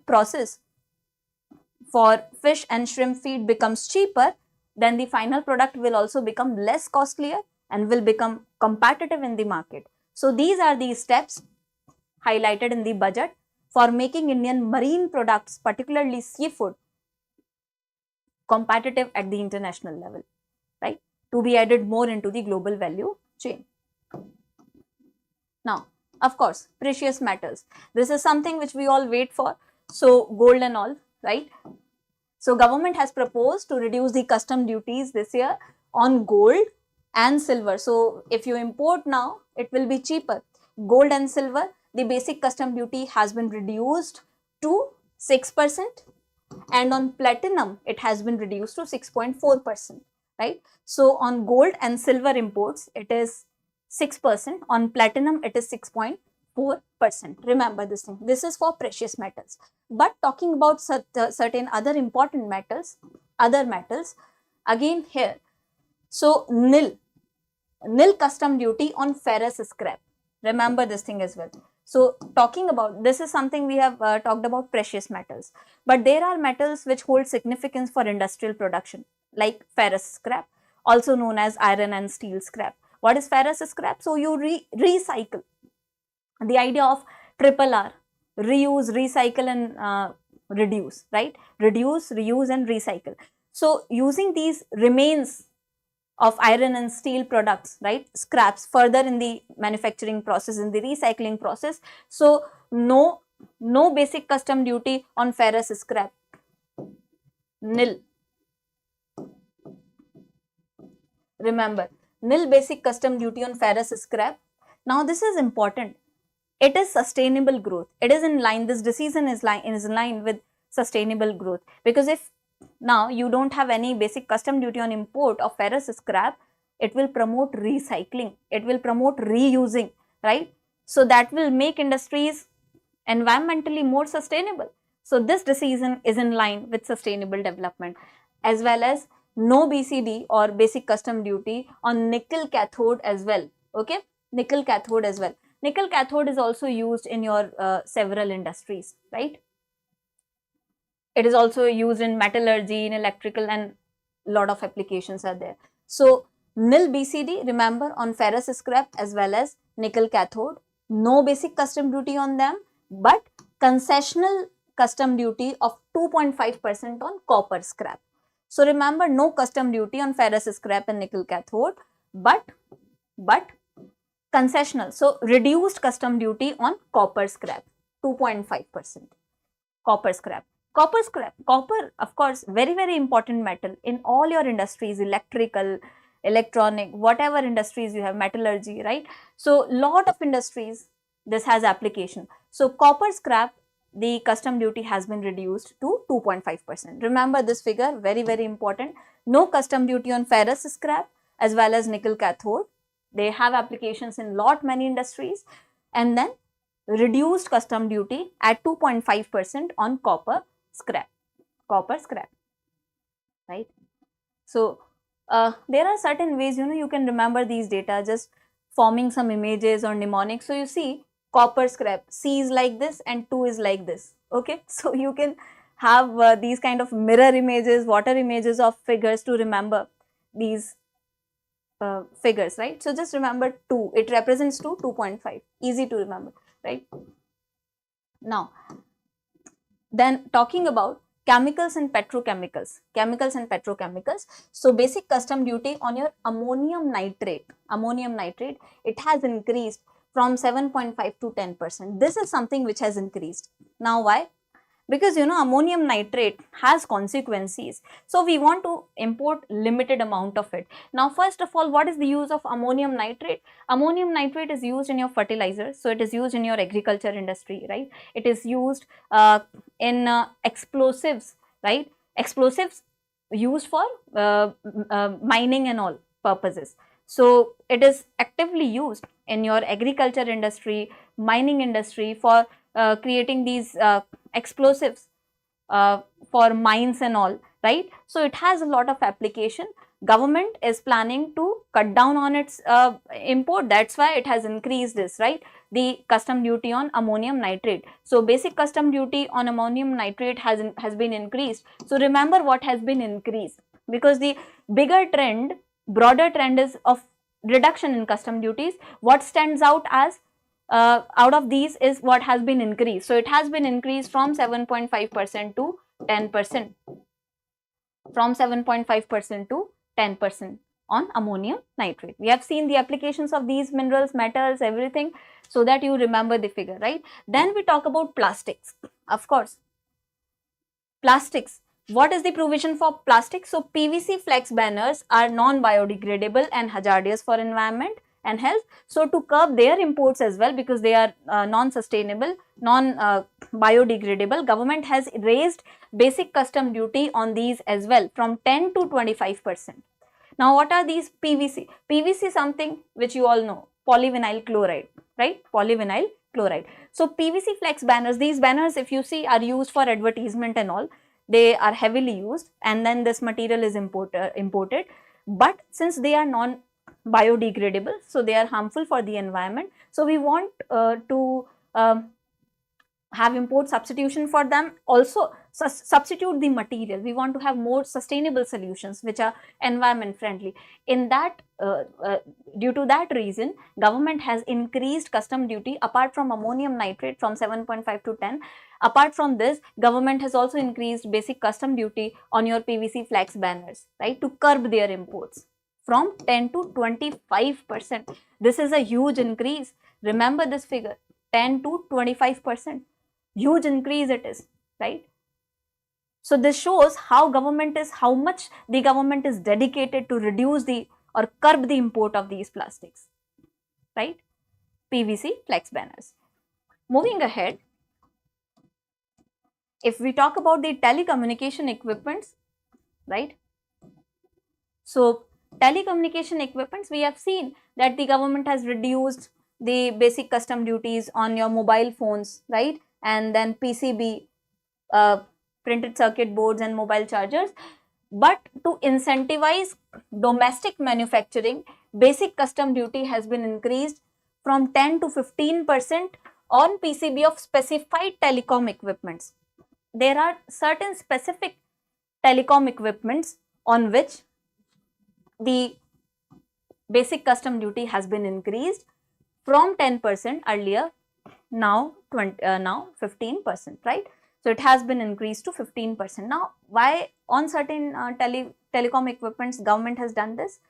process for fish and shrimp feed becomes cheaper, then the final product will also become less costlier and will become competitive in the market. So these are the steps highlighted in the budget for making Indian marine products, particularly seafood, competitive at the international level, right? To be added more into the global value chain. Now, of course, precious metals. This is something which we all wait for. So gold and all, right? So government has proposed to reduce the custom duties this year on gold and silver. So if you import now, it will be cheaper. Gold and silver, the basic custom duty has been reduced to 6%, and on platinum it has been reduced to 6.4%, right? So on gold and silver imports it is 6%, on platinum it is 6.4%. Remember this thing. This is for precious metals. But talking about certain other important metals, again here, so nil custom duty on ferrous scrap. Remember this thing as well. So talking about, this is something we have talked about precious metals, but there are metals which hold significance for industrial production, like ferrous scrap, also known as iron and steel scrap. What is ferrous scrap? So you recycle. The idea of triple R, reuse, recycle and reduce, right? Reduce, reuse and recycle. So using these remains of iron and steel products, right, scraps further in the manufacturing process, in the recycling process. So no basic custom duty on ferrous scrap, nil. Remember, nil basic custom duty on ferrous scrap. Now this is important. It is sustainable growth. It is in line, this decision is in line with sustainable growth, because if now you don't have any basic custom duty on import of ferrous scrap, it will promote recycling, it will promote reusing, right? So that will make industries environmentally more sustainable. So this decision is in line with sustainable development, as well as no BCD or basic custom duty on nickel cathode as well. Okay, nickel cathode as well. Nickel cathode is also used in your several industries, right? It is also used in metallurgy, in electrical, and lot of applications are there. So nil BCD, remember, on ferrous scrap as well as nickel cathode. No basic custom duty on them, but concessional custom duty of 2.5% on copper scrap. So remember, no custom duty on ferrous scrap and nickel cathode, but concessional. So reduced custom duty on copper scrap, 2.5%. Copper scrap. Copper, of course, very, very important metal in all your industries, electrical, electronic, whatever industries you have, metallurgy, right? So lot of industries, this has application. So copper scrap, the custom duty has been reduced to 2.5%. Remember this figure, very, very important. No custom duty on ferrous scrap as well as nickel cathode. They have applications in many industries, and then reduced custom duty at 2.5% on copper scrap, right? So there are certain ways, you can remember these data, just forming some images or mnemonics. So you see, copper scrap, C is like this and 2 is like this, okay? So you can have these kind of mirror images, water images of figures to remember these figures, right? So just remember 2, it represents 2, 2.5, easy to remember, right? Now, then talking about chemicals and petrochemicals, so basic custom duty on your ammonium nitrate, it has increased from 7.5 to 10%. This is something which has increased. Now why? Because ammonium nitrate has consequences. So we want to import limited amount of it. Now first of all, what is the use of ammonium nitrate? Ammonium nitrate is used in your fertilizers. So it is used in your agriculture industry, right? It is used in explosives, right? Explosives used for mining and all purposes. So it is actively used in your agriculture industry, mining industry for creating these explosives for mines and all, right? So it has a lot of application. Government is planning to cut down on its import. That's why it has increased this, right? The custom duty on ammonium nitrate. So basic custom duty on ammonium nitrate has been increased. So remember what has been increased, because the bigger trend, broader trend is of reduction in custom duties. What stands out as out of these is what has been increased. So it has been increased from 7.5% to 10%, from 7.5% to 10% on ammonium nitrate. We have seen the applications of these minerals, metals, everything, so that you remember the figure, right? Then we talk about plastics. Of course, plastics. What is the provision for plastic? So PVC flex banners are non-biodegradable and hazardous for environment and health. So to curb their imports as well, because they are non-sustainable, non-biodegradable, government has raised basic custom duty on these as well from 10 to 25%. Now what are these PVC? PVC, something which you all know, polyvinyl chloride, right? Polyvinyl chloride. So PVC flex banners, these banners if you see are used for advertisement and all, they are heavily used, and then this material is imported, but since they are non-biodegradable, so they are harmful for the environment. So we want to have import substitution for them, also substitute the material. We want to have more sustainable solutions which are environment friendly. In that, due to that reason, government has increased custom duty apart from ammonium nitrate from 7.5 to 10. Apart from this, government has also increased basic custom duty on your PVC flex banners, right, to curb their imports from 10 to 25%. This is a huge increase. Remember this figure, 10 to 25%. Huge increase it is, right? So this shows how much the government is dedicated to reduce the or curb the import of these plastics, right? PVC flex banners. Moving ahead, if we talk about the telecommunication equipments, right? So telecommunication equipments, we have seen that the government has reduced the basic custom duties on your mobile phones, right? And then PCB, printed circuit boards and mobile chargers. But to incentivize domestic manufacturing, basic custom duty has been increased from 10 to 15% on PCB of specified telecom equipments. There are certain specific telecom equipments on which the basic custom duty has been increased from 10% earlier, now 15%, right? So it has been increased to 15%. Now, why on certain telecom equipments government has done this?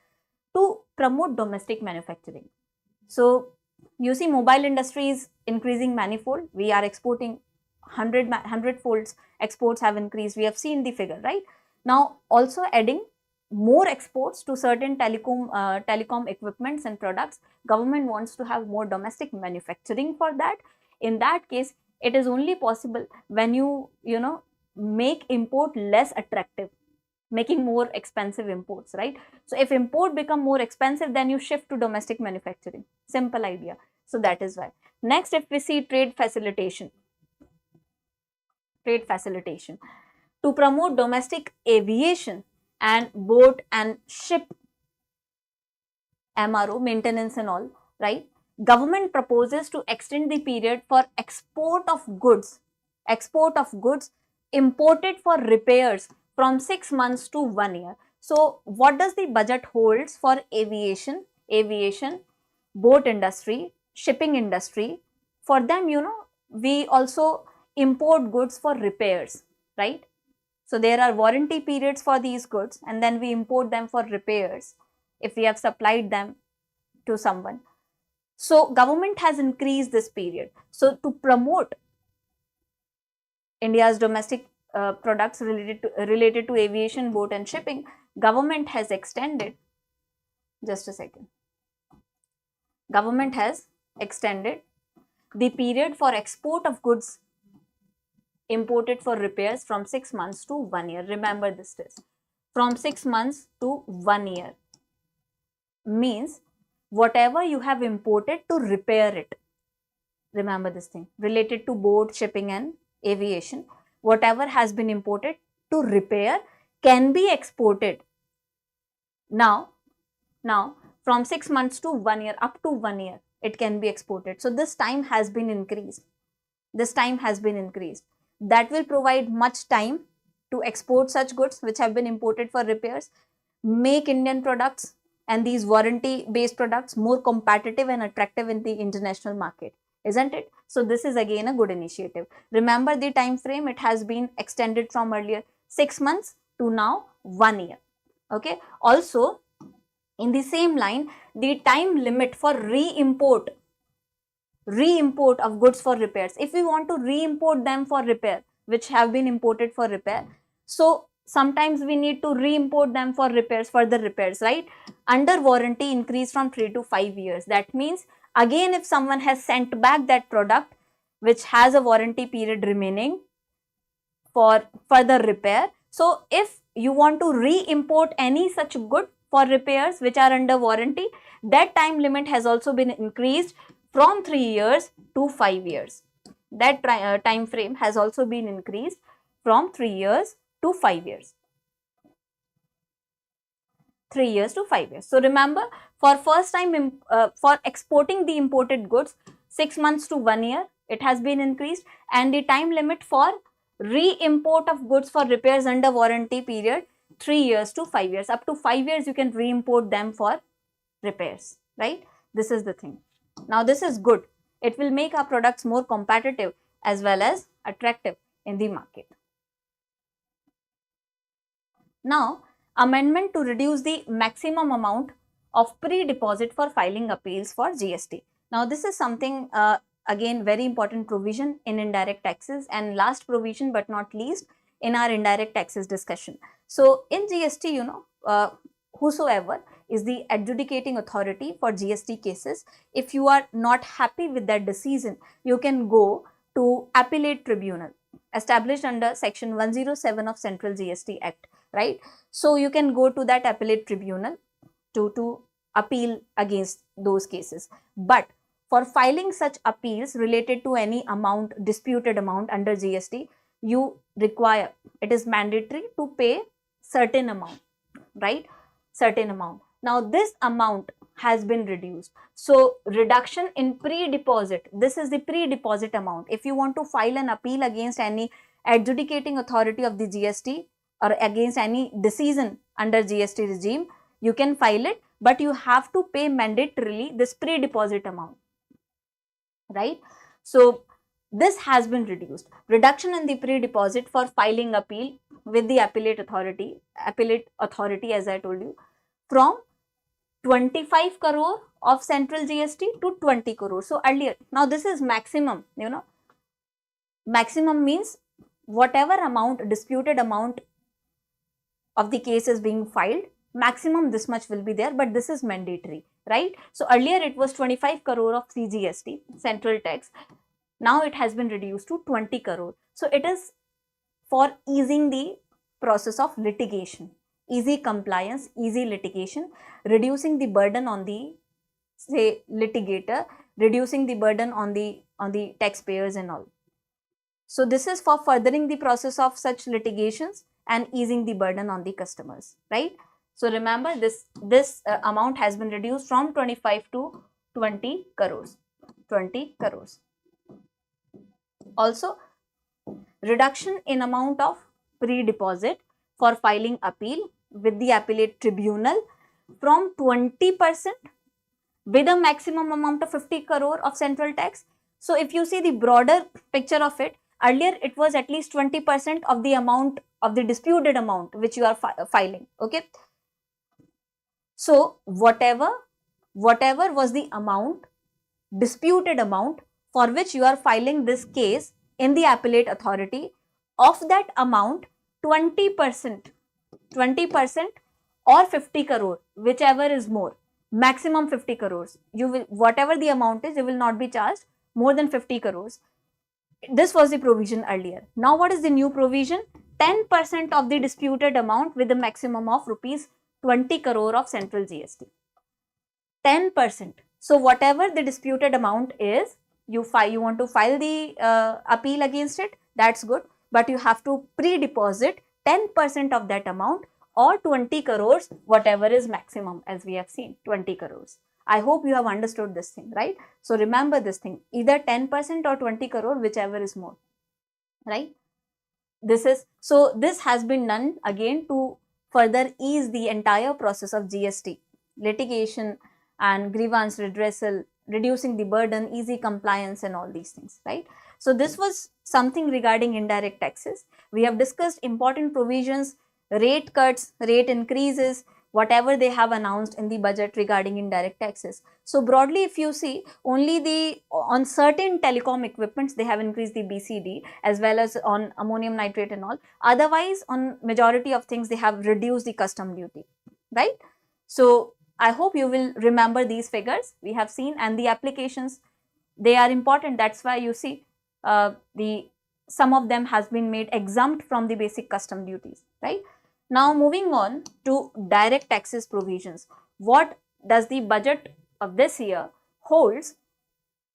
To promote domestic manufacturing. So you see, mobile industry is increasing manifold. We are exporting 100 folds. Exports have increased. We have seen the figure, right? Now also adding more exports to certain telecom equipments and products. Government wants to have more domestic manufacturing for that. In that case, it is only possible when you make import less attractive, making more expensive imports, right? So if import become more expensive, then you shift to domestic manufacturing. Simple idea. So that is why. Next, if we see trade facilitation. Trade facilitation. To promote domestic aviation and boat and ship MRO, maintenance and all, right? Government proposes to extend the period for export of goods imported for repairs from 6 months to 1 year. So what does the budget holds for aviation, boat industry, shipping industry? For them, we also import goods for repairs, right? So there are warranty periods for these goods, and then we import them for repairs if we have supplied them to someone. So government has increased this period. So to promote India's domestic products related to aviation, boat and shipping, government has extended, just a second, government has extended the period for export of goods imported for repairs from 6 months to 1 year. Remember this is from 6 months to 1 year. Means whatever you have imported to repair it. Remember this thing related to boat, shipping and aviation. Whatever has been imported to repair can be exported. Now from 6 months to 1 year, up to 1 year, it can be exported. So this time has been increased. That will provide much time to export such goods which have been imported for repairs, make Indian products and these warranty based products more competitive and attractive in the international market, isn't it? So this is again a good initiative. Remember the time frame, it has been extended from earlier 6 months to now 1 year. Okay. Also, in the same line, the time limit for re-import of goods for repairs, if we want to re-import them for repair, which have been imported for repair, so sometimes we need to re-import them for repairs, further repairs, right? Under warranty increase from 3 to 5 years. That means again, if someone has sent back that product which has a warranty period remaining for further repair, so if you want to re-import any such good for repairs which are under warranty, that time limit has also been increased from 3 years to 5 years. That time frame has also been increased from 3 years to 5 years. 3 years to 5 years. So remember, for first time for exporting the imported goods, 6 months to 1 year, it has been increased, and the time limit for re-import of goods for repairs under warranty period, 3 years to 5 years. Up to 5 years you can re-import them for repairs, right? This is the thing. Now this is good. It will make our products more competitive as well as attractive in the market. Now, amendment to reduce the maximum amount of pre-deposit for filing appeals for GST. Now this is something again very important provision in indirect taxes, and last provision but not least in our indirect taxes discussion. So in GST, you know, whosoever is the adjudicating authority for GST cases, if you are not happy with that decision, you can go to appellate tribunal established under section 107 of Central GST Act, right? So you can go to that appellate tribunal to appeal against those cases. But for filing such appeals related to any amount, disputed amount under GST, you require, it is mandatory to pay certain amount, right? Certain amount. Now this amount has been reduced. So reduction in pre-deposit, this is the pre-deposit amount. If you want to file an appeal against any adjudicating authority of the GST or against any decision under GST regime, you can file it, but you have to pay mandatorily this pre-deposit amount, right? So this has been reduced. Reduction in the pre-deposit for filing appeal with the appellate authority as I told you, from 25 crore of central GST to 20 crore. So earlier, now this is maximum, you know, maximum means whatever amount, disputed amount of the case is being filed, maximum this much will be there, but this is mandatory, right? So earlier it was 25 crore of CGST, central tax. Now it has been reduced to 20 crore. So it is for easing the process of litigation, easy compliance, easy litigation, reducing the burden on the, say, litigator, reducing the burden on the taxpayers and all. So this is for furthering the process of such litigations and easing the burden on the customers, right? So remember, this amount has been reduced from 25 to 20 crores. 20 crores. Also, reduction in amount of pre-deposit for filing appeal with the appellate tribunal from 20% with a maximum amount of 50 crore of central tax. So if you see the broader picture of it, earlier it was at least 20% of the amount of the disputed amount which you are filing, okay? So whatever was the amount, disputed amount for which you are filing this case in the appellate authority, of that amount 20% or 50 crore, whichever is more, maximum 50 crores, you will, whatever the amount is, you will not be charged more than 50 crores. This was the provision earlier. Now what is the new provision? 10% of the disputed amount with a maximum of rupees 20 crore of central GST. 10%. So whatever the disputed amount is, you want to file the appeal against it, that's good, but you have to pre-deposit 10% of that amount or 20 crores, whatever is maximum, as we have seen, 20 crores. I hope you have understood this thing, right? So remember this thing, either 10% or 20 crore, whichever is more, right? This has been done again to further ease the entire process of GST, litigation and grievance redressal, reducing the burden, easy compliance and all these things, right? So this was something regarding indirect taxes. We have discussed important provisions, rate cuts, rate increases, whatever they have announced in the budget regarding indirect taxes. So broadly, if you see, only on certain telecom equipments they have increased the BCD as well as on ammonium nitrate and all. Otherwise, on majority of things they have reduced the custom duty, right? So I hope you will remember these figures we have seen, and the applications, they are important. That's why you see some of them has been made exempt from the basic custom duties, right? Now moving on to direct taxes provisions. What does the budget of this year holds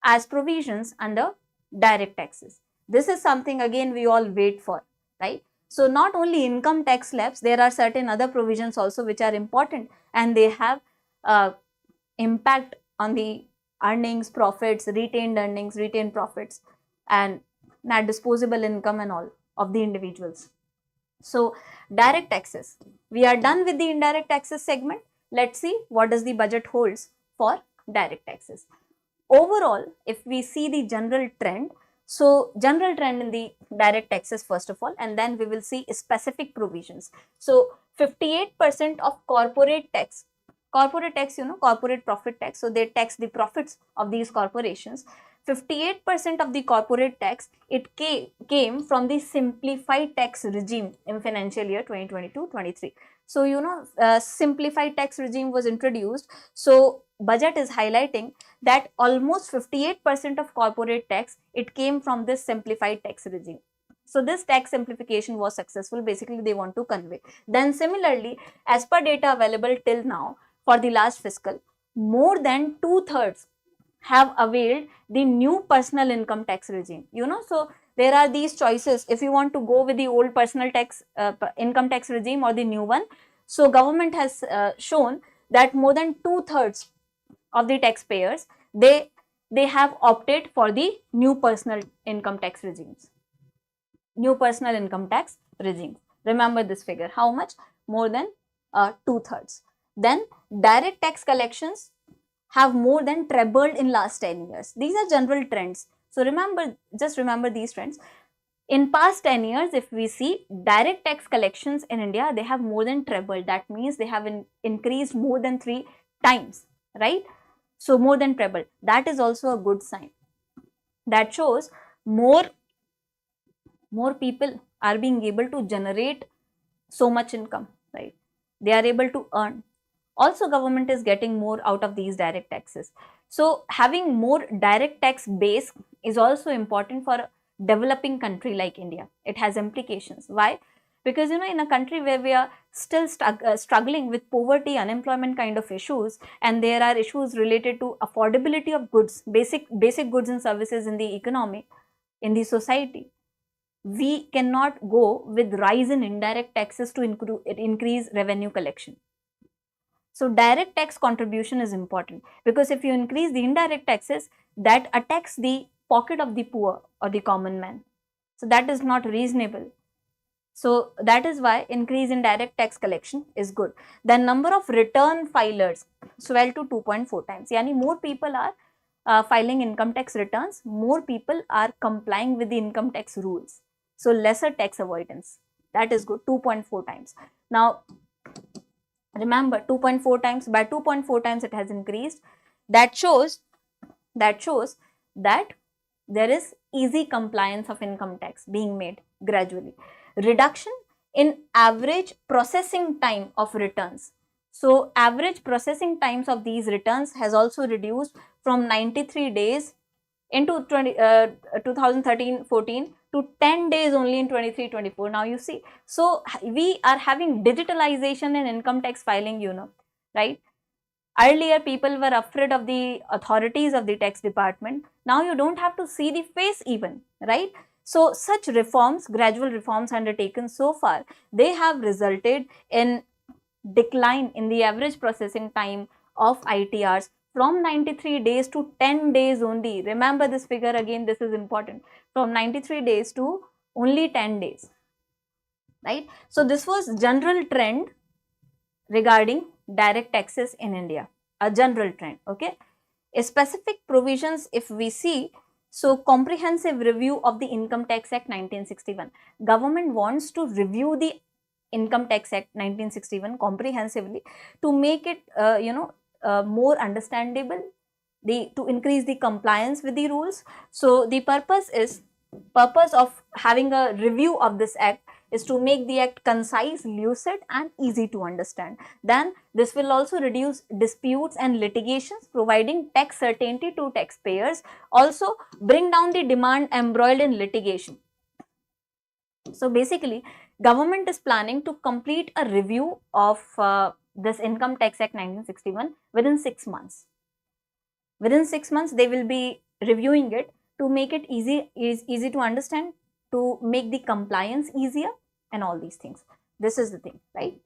as provisions under direct taxes? This is something again we all wait for, right? So not only income tax slabs, there are certain other provisions also which are important, and they have impact on the earnings, profits, retained earnings, retained profits, and net disposable income and all of the individuals. So direct taxes, we are done with the indirect taxes segment. Let's see what does the budget holds for direct taxes. Overall, if we see the general trend, so general trend in the direct taxes first of all, and then we will see specific provisions. So 58% of corporate tax, you know, corporate profit tax, so they tax the profits of these corporations. 58% of the corporate tax, it came from the simplified tax regime in financial year 2022-23. So you know, simplified tax regime was introduced. So budget is highlighting that almost 58% of corporate tax, it came from this simplified tax regime. So this tax simplification was successful, basically they want to convey. Then similarly, as per data available till now for the last fiscal, more than 2/3 have availed the new personal income tax regime, you know. So there are these choices, if you want to go with the old personal tax income tax regime or the new one. So government has shown that more than 2/3 of the taxpayers, they have opted for the new personal income tax regimes. New personal income tax regime. Remember this figure, how much? More than 2/3. Then direct tax collections have more than trebled in last 10 years. These are general trends. So remember, just remember these trends. In past 10 years, if we see direct tax collections in India, they have more than trebled. That means they have increased more than 3 times, right? So more than trebled. That is also a good sign. That shows more people are being able to generate so much income, right? They are able to earn. Also, government is getting more out of these direct taxes. So having more direct tax base is also important for a developing country like India. It has implications. Why? Because you know, in a country where we are still struggling with poverty, unemployment kind of issues, and there are issues related to affordability of goods, basic goods and services in the economy, in the society, we cannot go with rise in indirect taxes to increase revenue collection. So direct tax contribution is important, because if you increase the indirect taxes, that attacks the pocket of the poor or the common man. So that is not reasonable. So that is why increase in direct tax collection is good. The number of return filers swell to 2.4 times. Yani more people are filing income tax returns, more people are complying with the income tax rules. So lesser tax avoidance. That is good, 2.4 times. Now remember, 2.4 times, by 2.4 times it has increased. That shows that there is easy compliance of income tax being made gradually. Reduction in average processing time of returns. So average processing times of these returns has also reduced from 93 days into 2013-14 to 10 days only in 23-24. Now you see, so we are having digitalization in income tax filing, you know, right? Earlier people were afraid of the authorities of the tax department. Now you don't have to see the face even, right? So such reforms, gradual reforms undertaken so far, they have resulted in decline in the average processing time of ITRs from 93 days to 10 days only. Remember this figure again, this is important. From 93 days to only 10 days, right? So this was general trend regarding direct taxes in India, a general trend. Okay, specific provisions if we see, so comprehensive review of the Income Tax Act 1961. Government wants to review the Income Tax Act 1961 comprehensively to make it more understandable, to increase the compliance with the rules. So the purpose of having a review of this act is to make the act concise, lucid and easy to understand. Then this will also reduce disputes and litigations, providing tax certainty to taxpayers, also bring down the demand embroiled in litigation. So basically, government is planning to complete a review of this Income Tax Act 1961 within 6 months. Within 6 months, they will be reviewing it to make it easy to understand, to make the compliance easier and all these things. This is the thing, right?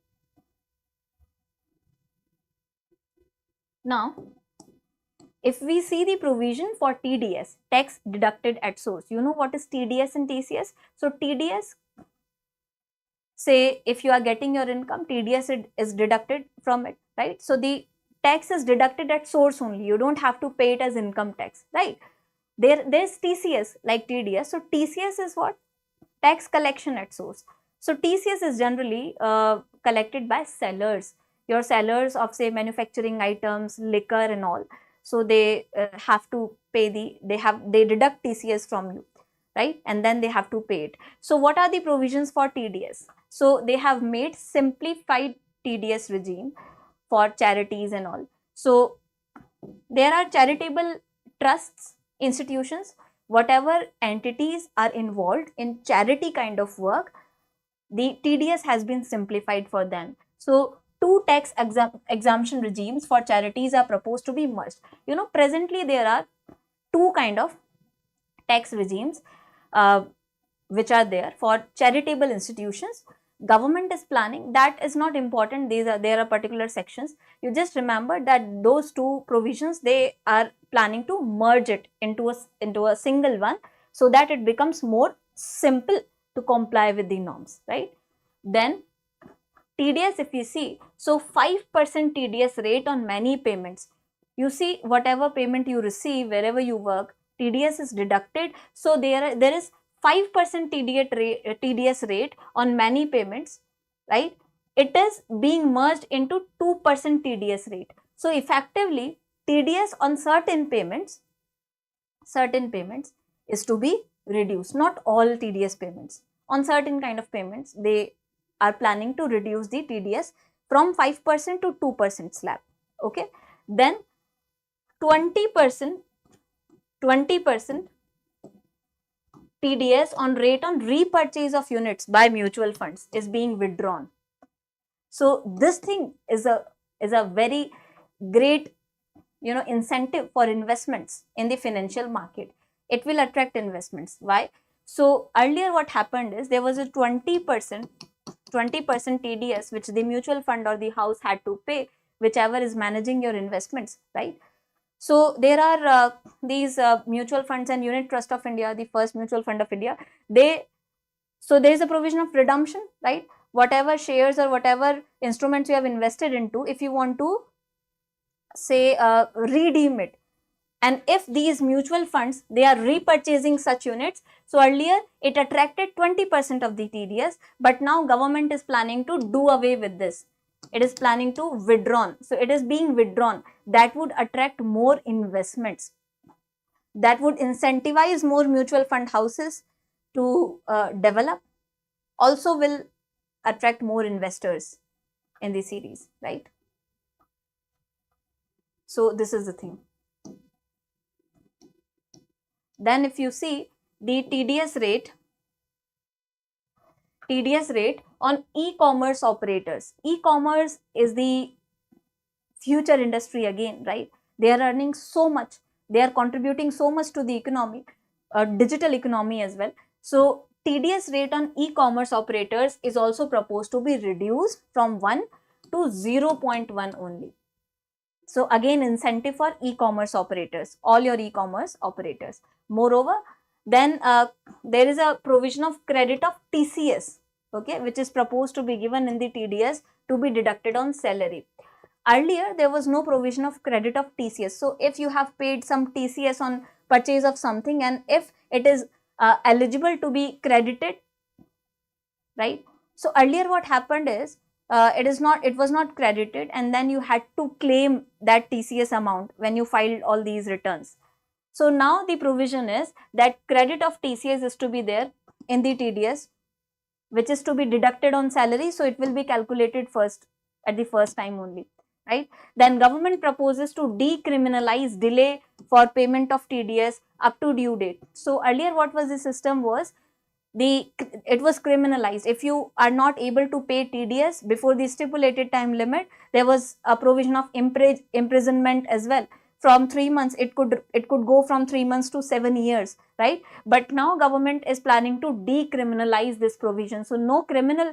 Now, if we see the provision for TDS, tax deducted at source, you know what is TDS and TCS? So TDS, say if you are getting your income, TDS is deducted from it, right? So the tax is deducted at source only. You don't have to pay it as income tax, right? There's TCS like TDS. So TCS is what? Tax collection at source. So TCS is generally collected by sellers, your sellers of say manufacturing items, liquor and all. So they have to pay they deduct TCS from you, right? And then they have to pay it. So what are the provisions for TDS? So they have made simplified TDS regime for charities and all. So there are charitable trusts, institutions, whatever entities are involved in charity kind of work, the TDS has been simplified for them. So two tax exemption regimes for charities are proposed to be merged. You know, presently there are two kind of tax regimes which are there for charitable institutions. Government is planning, that is not important, there are particular sections. You just remember that those two provisions, they are planning to merge it into a single one, so that it becomes more simple to comply with the norms, right? Then TDS, if you see, so 5% TDS rate on many payments. You see, whatever payment you receive, wherever you work, TDS is deducted. So there is 5% TDS rate on many payments, right? It is being merged into 2% TDS rate. So effectively, TDS on certain payments is to be reduced. Not all TDS payments. On certain kind of payments, they are planning to reduce the TDS from 5% to 2% slab. Okay. Then 20% TDS on rate on repurchase of units by mutual funds is being withdrawn. So this thing is a very great incentive for investments in the financial market. It will attract investments. Why? So earlier what happened is there was a 20% TDS which the mutual fund or the house had to pay, whichever is managing your investments, right? So there are these mutual funds and Unit Trust of India, the first mutual fund of India. So there is a provision of redemption, right? Whatever shares or whatever instruments you have invested into, if you want to say redeem it, and if these mutual funds, they are repurchasing such units, so earlier it attracted 20% of the TDS, but now government is planning to do away with this. It is planning to withdraw. So it is being withdrawn. That would attract more investments. That would incentivize more mutual fund houses to develop. Also will attract more investors in the series, right? So this is the thing. Then if you see the TDS rate on e-commerce operators. E-commerce is the future industry again, right? They are earning so much. They are contributing so much to the economy, digital economy as well. So TDS rate on e-commerce operators is also proposed to be reduced from 1 to 0.1 only. So again, incentive for e-commerce operators, all your e-commerce operators. Moreover, then there is a provision of credit of TCS, okay, which is proposed to be given in the TDS to be deducted on salary. Earlier, there was no provision of credit of TCS. So, if you have paid some TCS on purchase of something, and if it is eligible to be credited, right? So, earlier what happened is, it was not credited, and then you had to claim that TCS amount when you filed all these returns. So, now the provision is that credit of TCS is to be there in the TDS, which is to be deducted on salary. So, it will be calculated first at the first time only, right? Then government proposes to decriminalize delay for payment of TDS up to due date. So, earlier what was the system was, it was criminalized. If you are not able to pay TDS before the stipulated time limit, there was a provision of imprisonment as well. From 3 months, it could go from 3 months to 7 years, right? But now government is planning to decriminalize this provision. So no criminal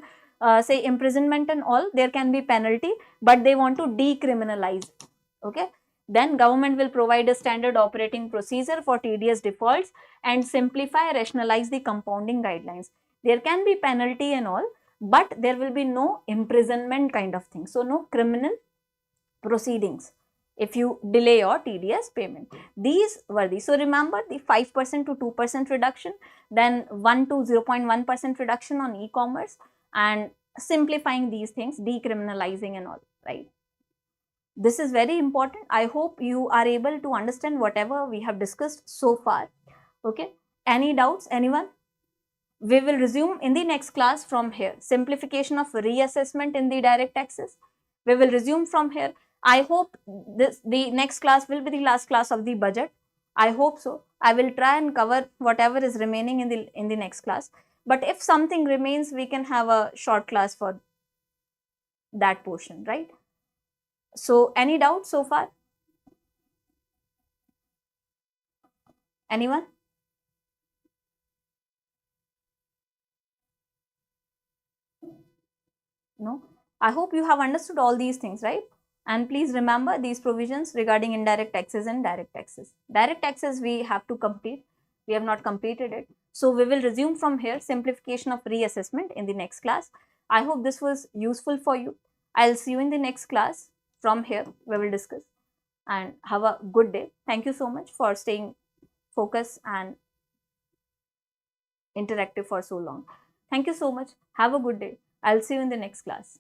say imprisonment and all, there can be penalty, but they want to decriminalize. Okay. Then government will provide a standard operating procedure for TDS defaults and simplify, rationalize the compounding guidelines. There can be penalty and all, but there will be no imprisonment kind of thing. So no criminal proceedings if you delay your TDS payment. These were the, so remember the 5% to 2% reduction, then 1 to 0.1% reduction on e-commerce, and simplifying these things, decriminalizing and all, right? This is very important. I hope you are able to understand whatever we have discussed so far. Okay. Any doubts, anyone? We will resume in the next class from here. Simplification of reassessment in the direct taxes. We will resume from here. I hope the next class will be the last class of the budget. I hope so. I will try and cover whatever is remaining in the next class. But if something remains, we can have a short class for that portion, right? So, any doubts so far? Anyone? No? I hope you have understood all these things, right? And please remember these provisions regarding indirect taxes and direct taxes. Direct taxes we have to complete. We have not completed it. So, we will resume from here, simplification of reassessment in the next class. I hope this was useful for you. I'll see you in the next class. From here, we will discuss, and have a good day. Thank you so much for staying focused and interactive for so long. Thank you so much. Have a good day. I'll see you in the next class.